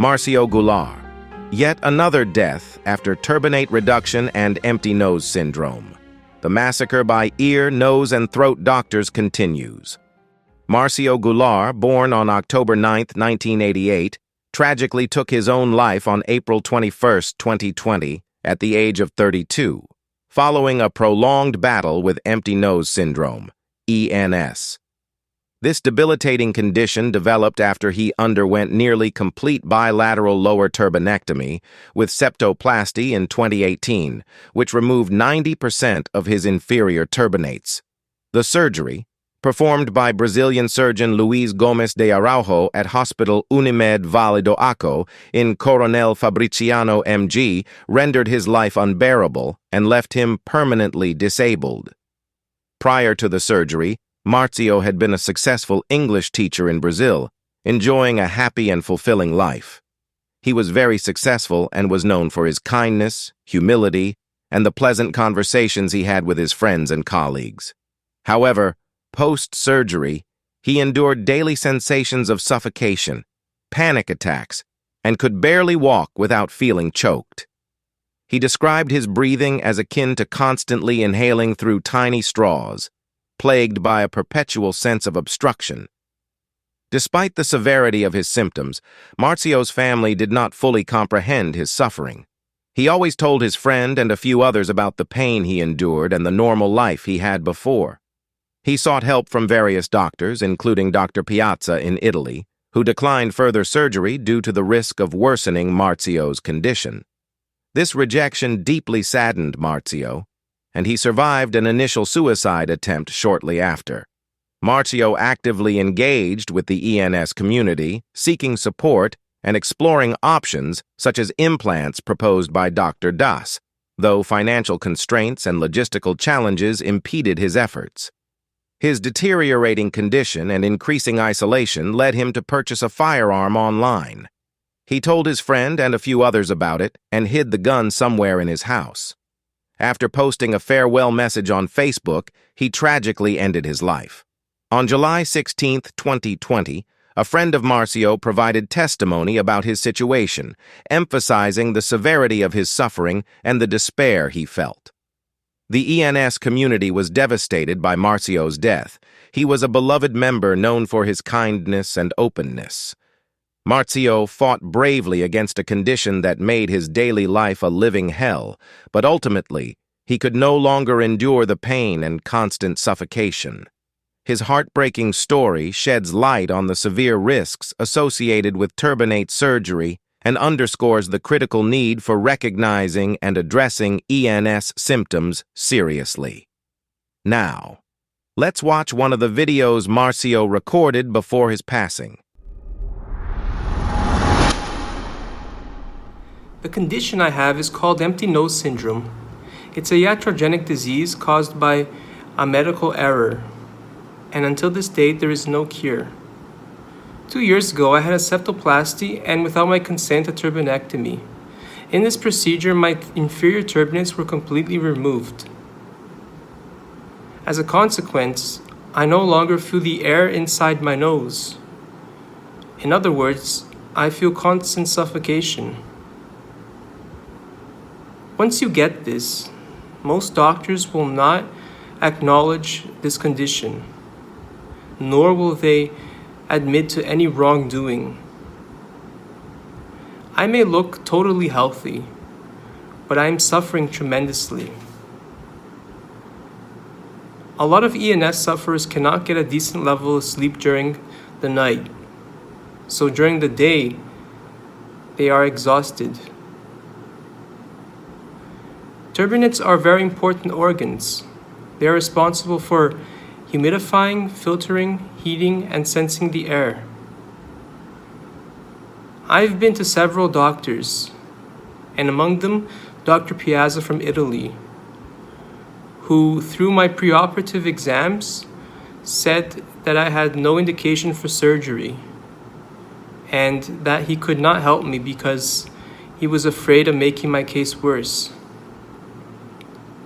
Marcio Goulart. Yet another death after turbinate reduction and empty nose syndrome. The massacre by ear, nose, and throat doctors continues. Marcio Goulart, born on October 9, 1988, tragically took his own life on April 21, 2020, at the age of 32, following a prolonged battle with empty nose syndrome, ENS. This debilitating condition developed after he underwent nearly complete bilateral lower turbinectomy with septoplasty in 2018, which removed 90% of his inferior turbinates. The surgery, performed by Brazilian surgeon Luiz Gomes de Araujo at Hospital Unimed Vale do Aco in Coronel Fabriciano MG, rendered his life unbearable and left him permanently disabled. Prior to the surgery, Marcio had been a successful English teacher in Brazil, enjoying a happy and fulfilling life. He was very successful and was known for his kindness, humility, and the pleasant conversations he had with his friends and colleagues. However, post-surgery, he endured daily sensations of suffocation, panic attacks, and could barely walk without feeling choked. He described his breathing as akin to constantly inhaling through tiny straws, plagued by a perpetual sense of obstruction. Despite the severity of his symptoms, Marcio's family did not fully comprehend his suffering. He always told his friend and a few others about the pain he endured and the normal life he had before. He sought help from various doctors, including Dr. Piazza in Italy, who declined further surgery due to the risk of worsening Marcio's condition. This rejection deeply saddened Marcio, and he survived an initial suicide attempt shortly after. Marcio actively engaged with the ENS community, seeking support and exploring options such as implants proposed by Dr. Das, though financial constraints and logistical challenges impeded his efforts. His deteriorating condition and increasing isolation led him to purchase a firearm online. He told his friend and a few others about it and hid the gun somewhere in his house. After posting a farewell message on Facebook, he tragically ended his life. On July 16, 2020, a friend of Marcio provided testimony about his situation, emphasizing the severity of his suffering and the despair he felt. The ENS community was devastated by Marcio's death. He was a beloved member known for his kindness and openness. Marcio fought bravely against a condition that made his daily life a living hell, but ultimately, he could no longer endure the pain and constant suffocation. His heartbreaking story sheds light on the severe risks associated with turbinate surgery and underscores the critical need for recognizing and addressing ENS symptoms seriously. Now, let's watch one of the videos Marcio recorded before his passing. The condition I have is called empty nose syndrome. It's a iatrogenic disease caused by a medical error, and until this date there is no cure. 2 years ago I had a septoplasty and without my consent a turbinectomy. In this procedure my inferior turbinates were completely removed. As a consequence, I no longer feel the air inside my nose. In other words, I feel constant suffocation. Once you get this, most doctors will not acknowledge this condition, nor will they admit to any wrongdoing. I may look totally healthy, but I am suffering tremendously. A lot of ENS sufferers cannot get a decent level of sleep during the night, so during the day, they are exhausted. Turbinates are very important organs. They are responsible for humidifying, filtering, heating, and sensing the air. I've been to several doctors, and among them, Dr. Piazza from Italy, who, through my preoperative exams, said that I had no indication for surgery, and that he could not help me because he was afraid of making my case worse.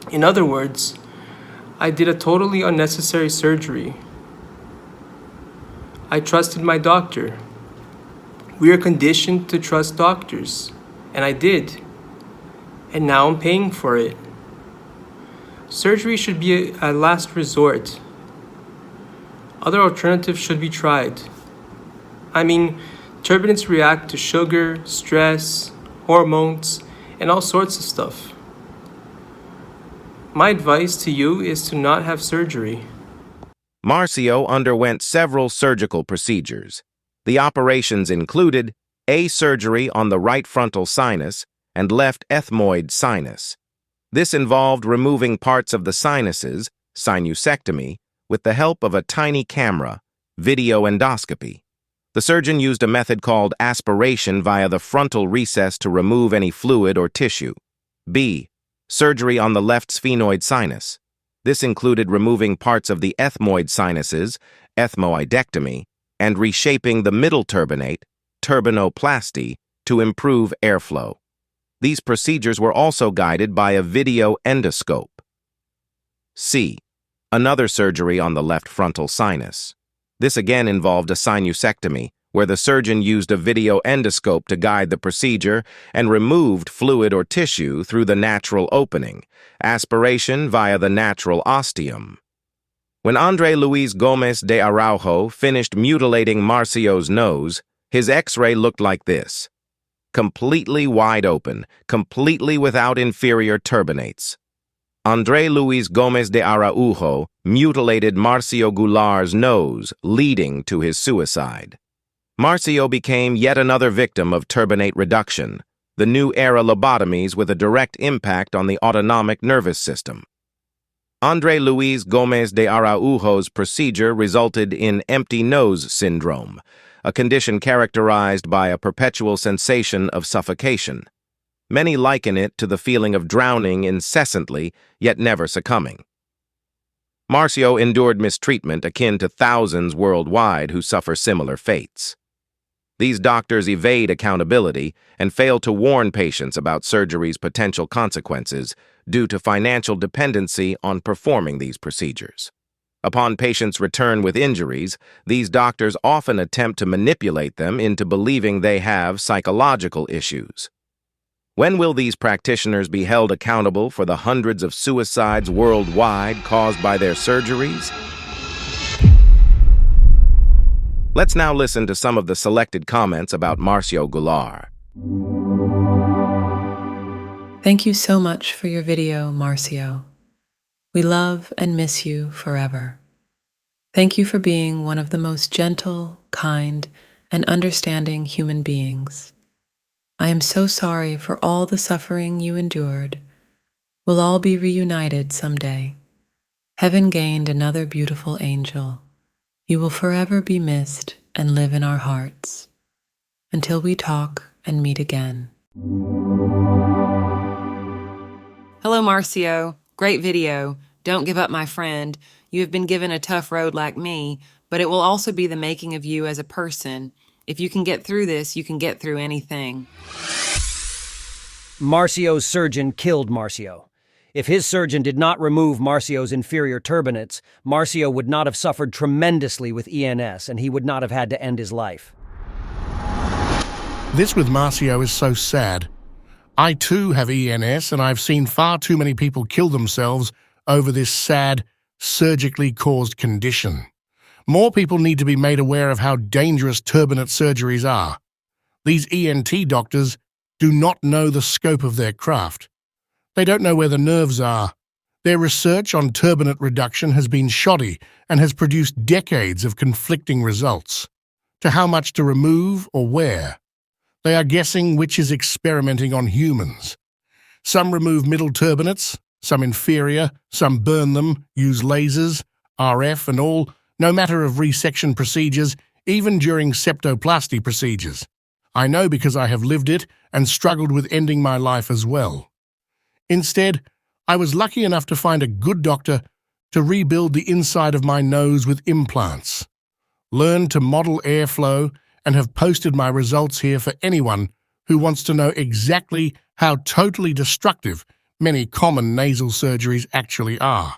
In other words, I did a totally unnecessary surgery. I trusted my doctor. We are conditioned to trust doctors, and I did. And now I'm paying for it. Surgery should be a last resort. Other alternatives should be tried. I mean, turbinates react to sugar, stress, hormones, and all sorts of stuff. My advice to you is to not have surgery. Marcio underwent several surgical procedures. The operations included a surgery on the right frontal sinus and left ethmoid sinus. This involved removing parts of the sinuses, sinusectomy, with the help of a tiny camera, video endoscopy. The surgeon used a method called aspiration via the frontal recess to remove any fluid or tissue. B. Surgery on the left sphenoid sinus. This included removing parts of the ethmoid sinuses, ethmoidectomy, and reshaping the middle turbinate, turbinoplasty, to improve airflow. These procedures were also guided by a video endoscope. C. Another surgery on the left frontal sinus. This again involved a sinusectomy, where the surgeon used a video endoscope to guide the procedure and removed fluid or tissue through the natural opening, aspiration via the natural ostium. When André Luis Gómez de Araujo finished mutilating Marcio's nose, his X-ray looked like this: completely wide open, completely without inferior turbinates. André Luis Gómez de Araujo mutilated Marcio Goulart's nose, leading to his suicide. Marcio became yet another victim of turbinate reduction, the new era lobotomies with a direct impact on the autonomic nervous system. André Luis Gómez de Araujo's procedure resulted in empty nose syndrome, a condition characterized by a perpetual sensation of suffocation. Many liken it to the feeling of drowning incessantly, yet never succumbing. Marcio endured mistreatment akin to thousands worldwide who suffer similar fates. These doctors evade accountability and fail to warn patients about surgery's potential consequences due to financial dependency on performing these procedures. Upon patients' return with injuries, these doctors often attempt to manipulate them into believing they have psychological issues. When will these practitioners be held accountable for the hundreds of suicides worldwide caused by their surgeries? Let's now listen to some of the selected comments about Marcio Goulart. Thank you so much for your video, Marcio. We love and miss you forever. Thank you for being one of the most gentle, kind, and understanding human beings. I am so sorry for all the suffering you endured. We'll all be reunited someday. Heaven gained another beautiful angel. You will forever be missed and live in our hearts. Until we talk and meet again. Hello, Marcio. Great video. Don't give up, my friend. You have been given a tough road like me, but it will also be the making of you as a person. If you can get through this, you can get through anything. Marcio's surgeon killed Marcio. If his surgeon did not remove Marcio's inferior turbinates, Marcio would not have suffered tremendously with ENS, and he would not have had to end his life. This with Marcio is so sad. I too have ENS, and I've seen far too many people kill themselves over this sad, surgically caused condition. More people need to be made aware of how dangerous turbinate surgeries are. These ENT doctors do not know the scope of their craft. They don't know where the nerves are. Their research on turbinate reduction has been shoddy and has produced decades of conflicting results. To how much to remove or where. They are guessing which is experimenting on humans. Some remove middle turbinates, some inferior, some burn them, use lasers, RF and all, no matter of resection procedures, even during septoplasty procedures. I know because I have lived it and struggled with ending my life as well. Instead, I was lucky enough to find a good doctor to rebuild the inside of my nose with implants, learned to model airflow, and have posted my results here for anyone who wants to know exactly how totally destructive many common nasal surgeries actually are.